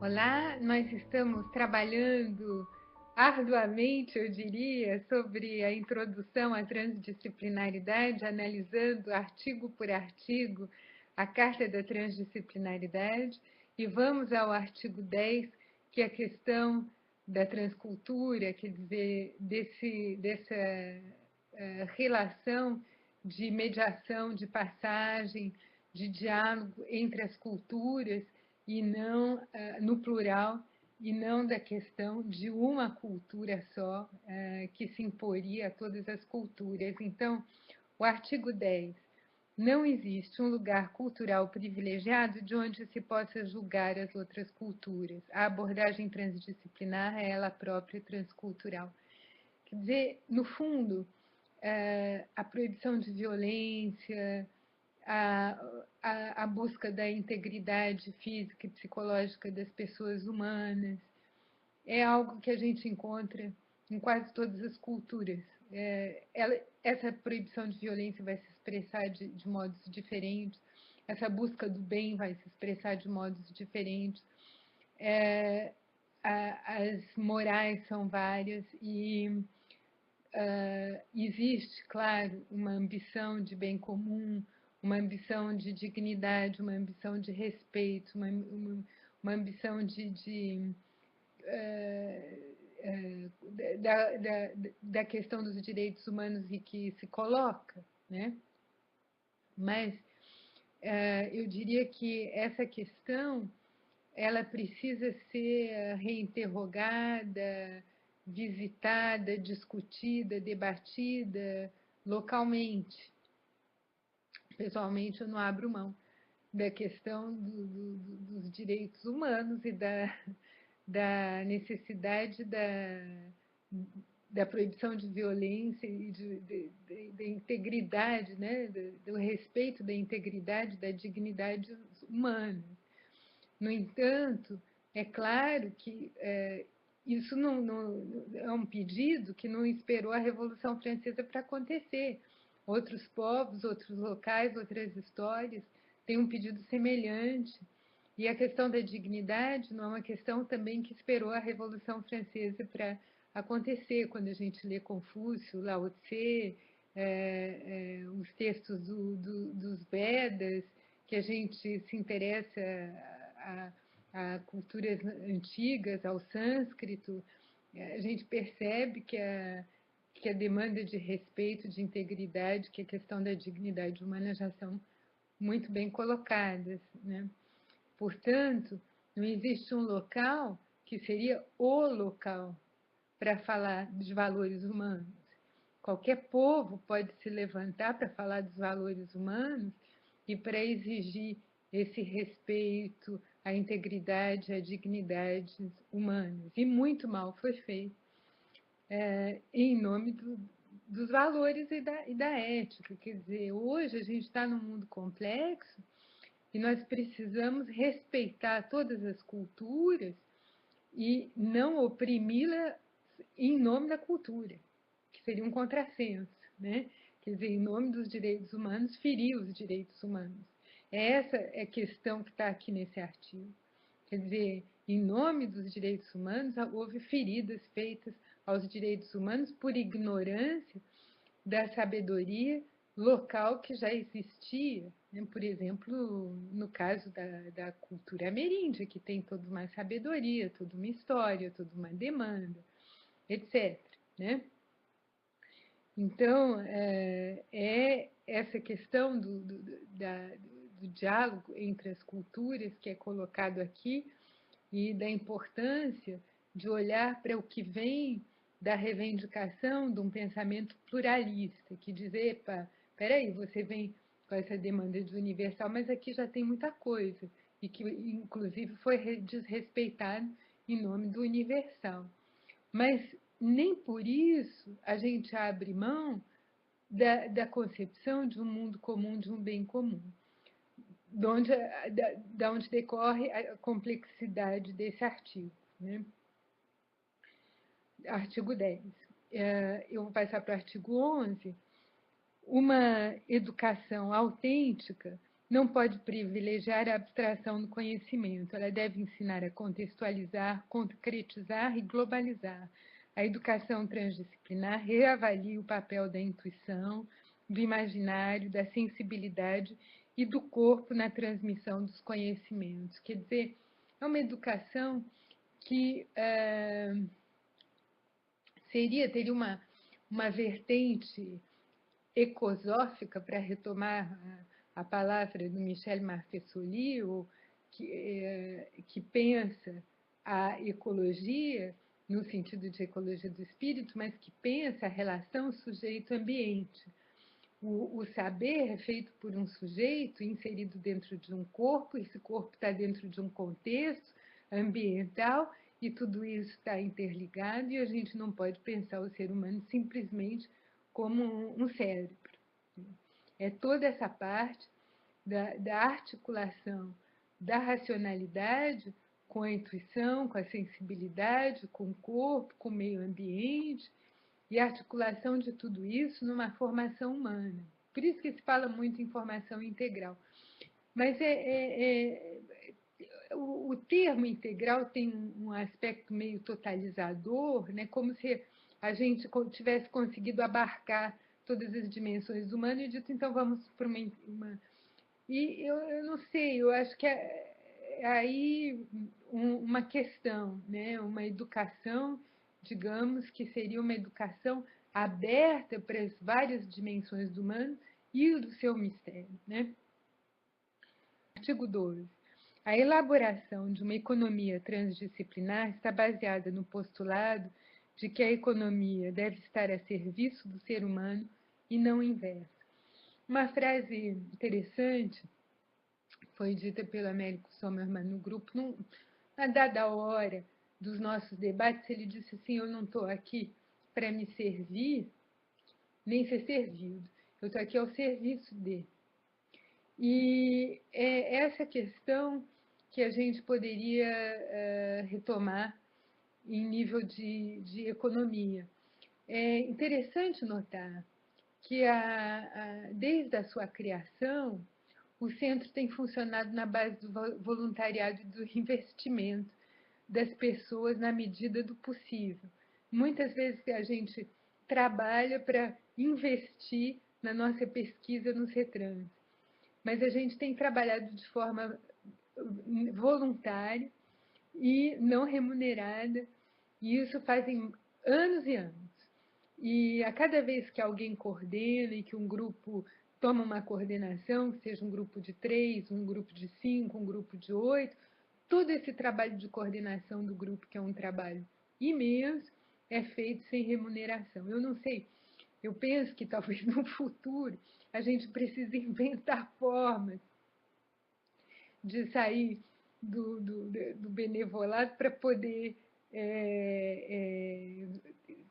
Olá, nós estamos trabalhando arduamente, eu diria, sobre a introdução à transdisciplinaridade, analisando artigo por artigo a Carta da Transdisciplinaridade, e vamos ao artigo 10, que é a questão da transcultura, quer dizer, dessa relação de mediação, de passagem, de diálogo entre as culturas, e não no plural, e não da questão de uma cultura só que se imporia a todas as culturas. Então, o artigo 10. Não existe um lugar cultural privilegiado de onde se possa julgar as outras culturas. A abordagem transdisciplinar é ela própria transcultural. Quer dizer, no fundo, a proibição de violência, a busca da integridade física e psicológica das pessoas humanas, é algo que a gente encontra em quase todas as culturas. Essa proibição de violência vai se expressar de modos diferentes, essa busca do bem vai se expressar de modos diferentes. As morais são várias e existe, claro, uma ambição de bem comum, uma ambição de dignidade, uma ambição de respeito, uma ambição da questão dos direitos humanos e que se coloca, né? Mas eu diria que essa questão ela precisa ser reinterrogada, visitada, discutida, debatida localmente. Pessoalmente, eu não abro mão da questão dos direitos humanos e da necessidade da proibição de violência e da integridade, né? do respeito da integridade, da dignidade humana. No entanto, é claro que isso não é um pedido que não esperou a Revolução Francesa para acontecer. Outros povos, outros locais, outras histórias têm um pedido semelhante. E a questão da dignidade não é uma questão também que esperou a Revolução Francesa para acontecer. Quando a gente lê Confúcio, Lao Tse, os textos dos Vedas, que a gente se interessa a culturas antigas, ao sânscrito, a gente percebe que a demanda de respeito, de integridade, que a questão da dignidade humana já são muito bem colocadas, né? Portanto, não existe um local que seria o local para falar dos valores humanos. Qualquer povo pode se levantar para falar dos valores humanos e para exigir esse respeito à integridade, à dignidade humanas. E muito mal foi feito em nome dos valores e da ética. Quer dizer, hoje a gente está num mundo complexo e nós precisamos respeitar todas as culturas e não oprimi-la em nome da cultura, que seria um contrassenso, né? Quer dizer, em nome dos direitos humanos, ferir os direitos humanos. Essa é a questão que está aqui nesse artigo. Quer dizer, em nome dos direitos humanos, houve feridas feitas aos direitos humanos por ignorância da sabedoria local que já existia, né? Por exemplo, no caso da cultura ameríndia, que tem toda uma sabedoria, toda uma história, toda uma demanda, etc. Né? Então, essa questão do diálogo entre as culturas que é colocado aqui e da importância de olhar para o que vem da reivindicação de um pensamento pluralista, que diz, epa, peraí, você vem com essa demanda de universal, mas aqui já tem muita coisa, e que, inclusive, foi desrespeitado em nome do universal. Mas nem por isso a gente abre mão da concepção de um mundo comum, de um bem comum, de onde decorre a complexidade desse artigo. Né? Artigo 10. Eu vou passar para o artigo 11. Uma educação autêntica não pode privilegiar a abstração do conhecimento, ela deve ensinar a contextualizar, concretizar e globalizar. A educação transdisciplinar reavalia o papel da intuição, do imaginário, da sensibilidade e do corpo na transmissão dos conhecimentos. Quer dizer, é uma educação que teria uma vertente ecosófica, para retomar a palavra do Michel Marfessoli, que pensa a ecologia no sentido de ecologia do espírito, mas que pensa a relação sujeito-ambiente. O saber é feito por um sujeito inserido dentro de um corpo, esse corpo está dentro de um contexto ambiental e tudo isso está interligado e a gente não pode pensar o ser humano simplesmente como um cérebro. É toda essa parte da articulação da racionalidade com a intuição, com a sensibilidade, com o corpo, com o meio ambiente, e a articulação de tudo isso numa formação humana. Por isso que se fala muito em formação integral. Mas o termo integral tem um aspecto meio totalizador, né? Como se a gente tivesse conseguido abarcar todas as dimensões humanas e dito, então vamos para uma... E eu não sei, eu acho que é aí uma questão, né? Uma educação, digamos, que seria uma educação aberta para as várias dimensões do humano e do seu mistério, né? Artigo 12. A elaboração de uma economia transdisciplinar está baseada no postulado de que a economia deve estar a serviço do ser humano e não o inverso. Uma frase interessante foi dita pelo Américo Sommermann no grupo, na dada hora dos nossos debates, ele disse assim, eu não estou aqui para me servir, nem ser servido, eu estou aqui ao serviço de. E é essa questão que a gente poderia retomar em nível de economia. É interessante notar que desde a sua criação, o centro tem funcionado na base do voluntariado e do investimento das pessoas na medida do possível. Muitas vezes a gente trabalha para investir na nossa pesquisa no CETRANS, mas a gente tem trabalhado de forma voluntária e não remunerada, e isso fazem anos e anos. E a cada vez que alguém coordena e que um grupo toma uma coordenação, que seja um grupo de 3, um grupo de 5, um grupo de 8, todo esse trabalho de coordenação do grupo, que é um trabalho imenso, é feito sem remuneração. Eu não sei, eu penso que talvez no futuro a gente precise inventar formas de sair do benevolado para poder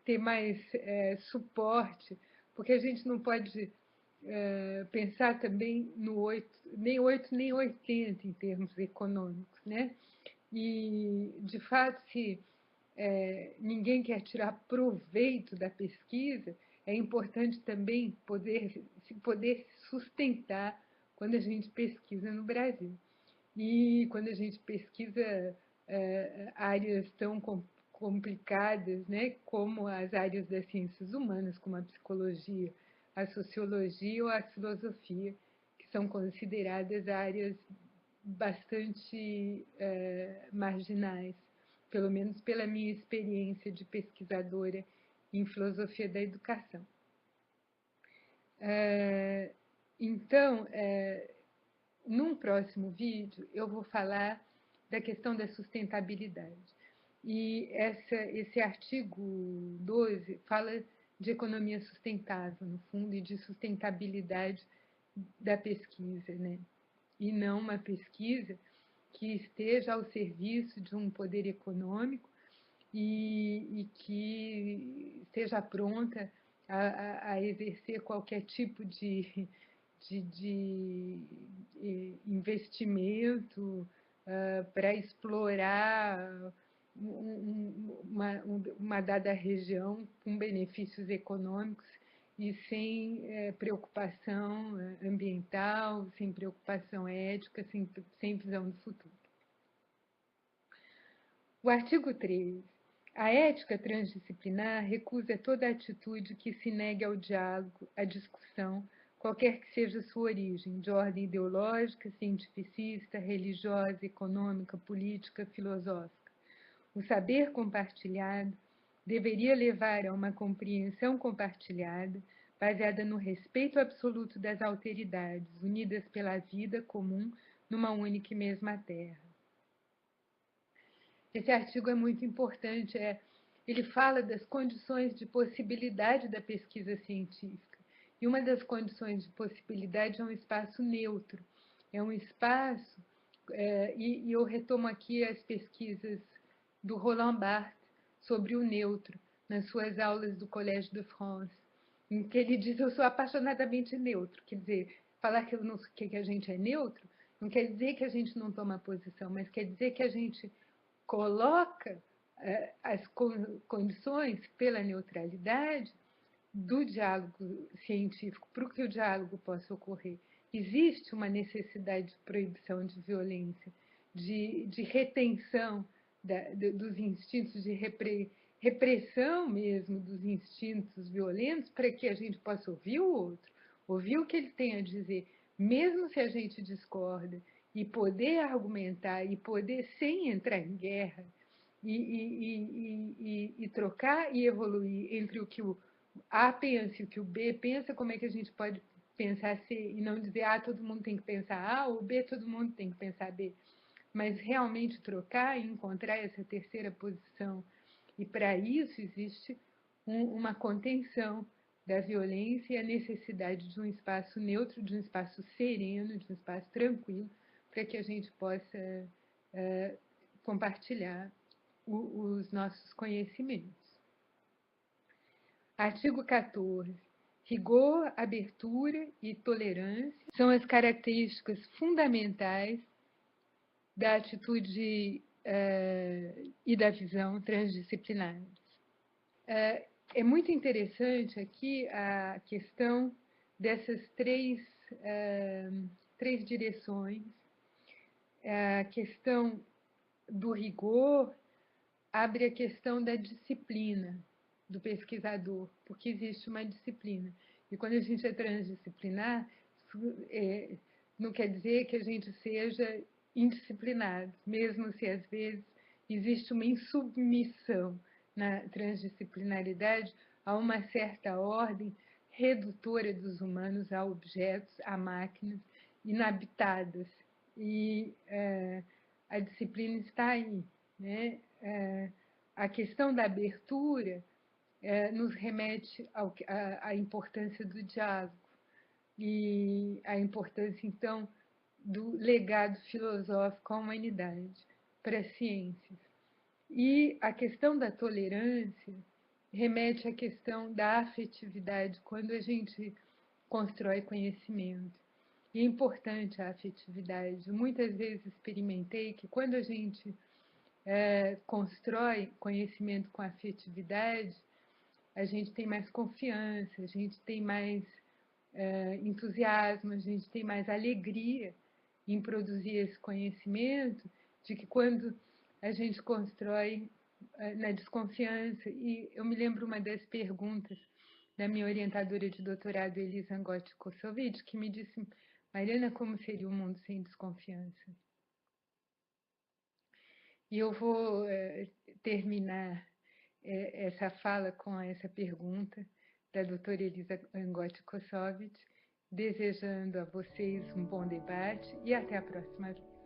ter mais suporte, porque a gente não pode pensar também no 8, nem 8 nem 80 em termos econômicos, né? E, de fato, se ninguém quer tirar proveito da pesquisa, é importante também poder se sustentar quando a gente pesquisa no Brasil. E quando a gente pesquisa áreas tão complicadas, né, como as áreas das ciências humanas, como a psicologia, a sociologia ou a filosofia, que são consideradas áreas bastante marginais, pelo menos pela minha experiência de pesquisadora em filosofia da educação. Então, num próximo vídeo, eu vou falar da questão da sustentabilidade. E esse artigo 12 fala de economia sustentável, no fundo, e de sustentabilidade da pesquisa, né? E não uma pesquisa que esteja ao serviço de um poder econômico e que esteja pronta a exercer qualquer tipo de investimento para explorar uma dada região com benefícios econômicos e sem preocupação ambiental, sem preocupação ética, sem visão do futuro. O artigo 13. A ética transdisciplinar recusa toda atitude que se negue ao diálogo, à discussão, qualquer que seja sua origem, de ordem ideológica, cientificista, religiosa, econômica, política, filosófica. O saber compartilhado deveria levar a uma compreensão compartilhada, baseada no respeito absoluto das alteridades, unidas pela vida comum numa única e mesma terra. Esse artigo é muito importante, ele fala das condições de possibilidade da pesquisa científica. E uma das condições de possibilidade é um espaço neutro, é um espaço, e eu retomo aqui as pesquisas do Roland Barthes sobre o neutro, nas suas aulas do Collège de France, em que ele diz: eu sou apaixonadamente neutro. Quer dizer, falar que a gente é neutro não quer dizer que a gente não toma posição, mas quer dizer que a gente coloca as condições pela neutralidade do diálogo científico para que o diálogo possa ocorrer. Existe uma necessidade de proibição de violência, de retenção dos instintos, de repressão mesmo dos instintos violentos, para que a gente possa ouvir o outro, ouvir o que ele tem a dizer, mesmo se a gente discorda, e poder argumentar, e poder, sem entrar em guerra, e trocar e evoluir entre o que o A pensa e o que o B pensa, como é que a gente pode pensar C, e não dizer A, todo mundo tem que pensar A, ou B, todo mundo tem que pensar B, mas realmente trocar e encontrar essa terceira posição. E para isso existe uma contenção da violência e a necessidade de um espaço neutro, de um espaço sereno, de um espaço tranquilo, para que a gente possa compartilhar os nossos conhecimentos. Artigo 14. Rigor, abertura e tolerância são as características fundamentais da atitude e da visão transdisciplinares. É muito interessante aqui a questão dessas três direções. A questão do rigor abre a questão da disciplina do pesquisador, porque existe uma disciplina. E quando a gente é transdisciplinar, não quer dizer que a gente seja indisciplinado, mesmo se às vezes existe uma insubmissão na transdisciplinaridade a uma certa ordem redutora dos humanos a objetos, a máquinas inabitadas. E a disciplina está aí, né? A questão da abertura nos remete à importância do diálogo e à importância, então, do legado filosófico à humanidade, para as ciências. E a questão da tolerância remete à questão da afetividade, quando a gente constrói conhecimento. E é importante a afetividade. Muitas vezes experimentei que quando a gente constrói conhecimento com afetividade, a gente tem mais confiança, a gente tem mais entusiasmo, a gente tem mais alegria em produzir esse conhecimento, de que quando a gente constrói na desconfiança. E eu me lembro uma das perguntas da minha orientadora de doutorado, Elisa Angotti Kosovic, que me disse: Mariana, como seria o mundo sem desconfiança? E eu vou terminar essa fala com essa pergunta da doutora Elisa Angotti Kosovic, desejando a vocês um bom debate e até a próxima vez.